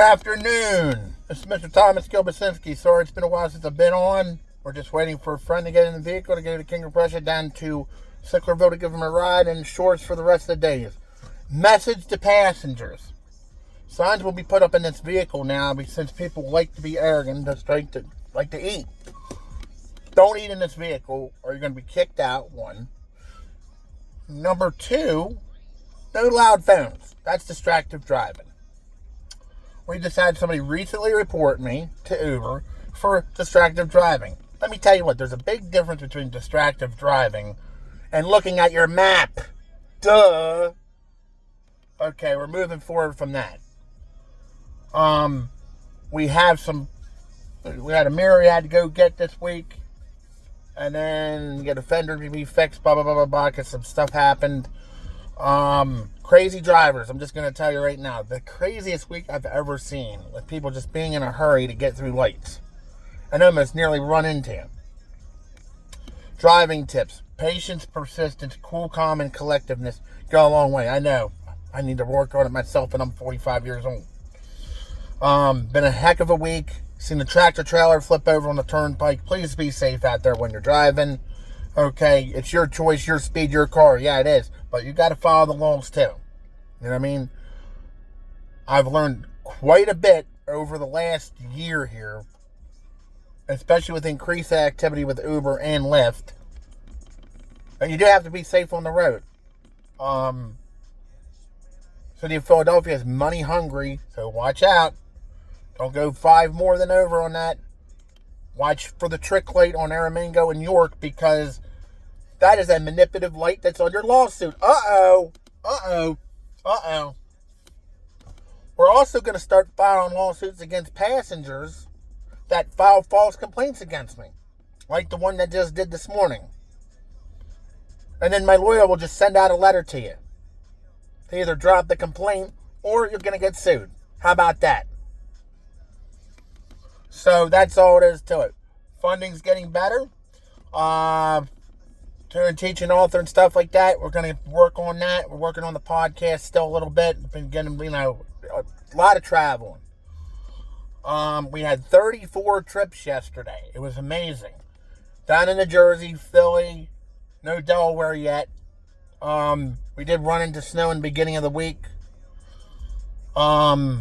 afternoon. This is Mr. Thomas Kilbasinski. Sorry, it's been a while since I've been on. We're just waiting for a friend to get in the vehicle to go to King of Prussia down to Sicklerville to give him a ride and shorts for the rest of the days. Message to passengers. Signs will be put up in this vehicle now since people like to be arrogant, just like to eat. Don't eat in this vehicle or you're going to be kicked out, one. Number two, no loud phones. That's distractive driving. We just had somebody recently report me to Uber for distractive driving. Let me tell you what, there's a big difference between distractive driving and looking at your map. Duh. Okay, we're moving forward from that. We had a mirror we had to go get this week. And then get a fender to be fixed, blah, blah, blah, blah, blah, because some stuff happened. Crazy drivers, I'm just going to tell you right now, the craziest week I've ever seen with people just being in a hurry to get through lights and almost nearly run into you. Driving tips: patience, persistence, cool, calm, and collectiveness go a long way. I know I need to work on it myself, and I'm 45 years old. Been a heck of a week. Seen the tractor trailer flip over on the turnpike. Please be safe out there when you're driving. Okay, it's your choice, your speed, your car. Yeah, it is. But you got to follow the laws too. You know what I mean? I've learned quite a bit over the last year here, especially with increased activity with Uber and Lyft. And you do have to be safe on the road. City of Philadelphia is money hungry, so watch out. Don't go 5 more than over on that. Watch for the trick light on Aramingo and York, because that is a manipulative light that's on your lawsuit. Uh-oh. We're also going to start filing lawsuits against passengers that file false complaints against me, like the one that just did this morning. And then my lawyer will just send out a letter to you to either drop the complaint or you're going to get sued. How about that? So that's all it is to it. Funding's getting better. Doing teaching, author, and stuff like that. We're going to work on that. We're working on the podcast still a little bit. Been getting, a lot of traveling. We had 34 trips yesterday. It was amazing. Down in New Jersey, Philly, no Delaware yet. We did run into snow in the beginning of the week. We're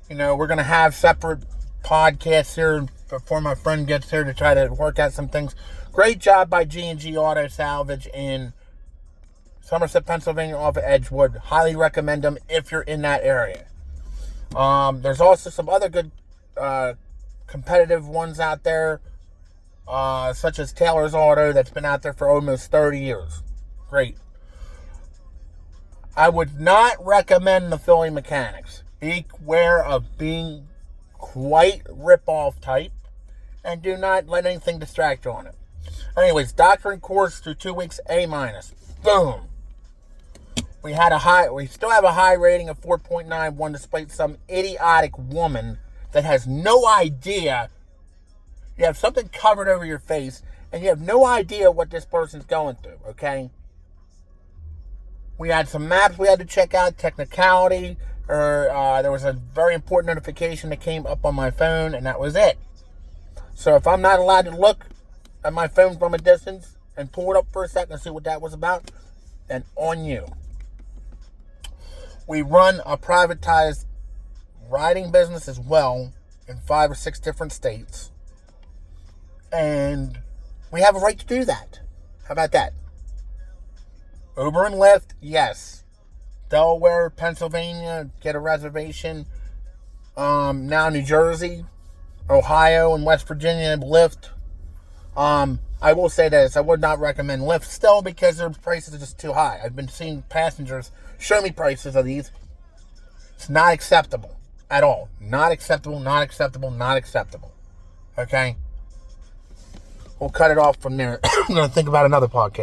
going to have separate podcasts here before my friend gets here to try to work out some things. Great job by G&G Auto Salvage in Somerset, Pennsylvania, off of Edgewood. Highly recommend them if you're in that area. There's also some other good competitive ones out there, such as Taylor's Auto, that's been out there for almost 30 years. Great. I would not recommend the Philly mechanics. Beware of being quite rip-off type, and do not let anything distract you on it. Anyways, doctoring course through 2 weeks, A-. Boom. We still have a high rating of 4.91 despite some idiotic woman that has no idea. You have something covered over your face and you have no idea what this person's going through, okay? We had some maps we had to check out, technicality. There was a very important notification that came up on my phone, and that was it. So if I'm not allowed to look at my phone from a distance and pull it up for a second and see what that was about, then on you. We run a privatized riding business as well in 5 or 6 different states, and we have a right to do that. How about that? Uber and Lyft, yes. Delaware, Pennsylvania, get a reservation. Now New Jersey, Ohio, and West Virginia, Lyft. I will say this, I would not recommend Lyft still because their prices are just too high. I've been seeing passengers show me prices of these. It's not acceptable at all. Not acceptable. Okay? We'll cut it off from there. I'm going to think about another podcast.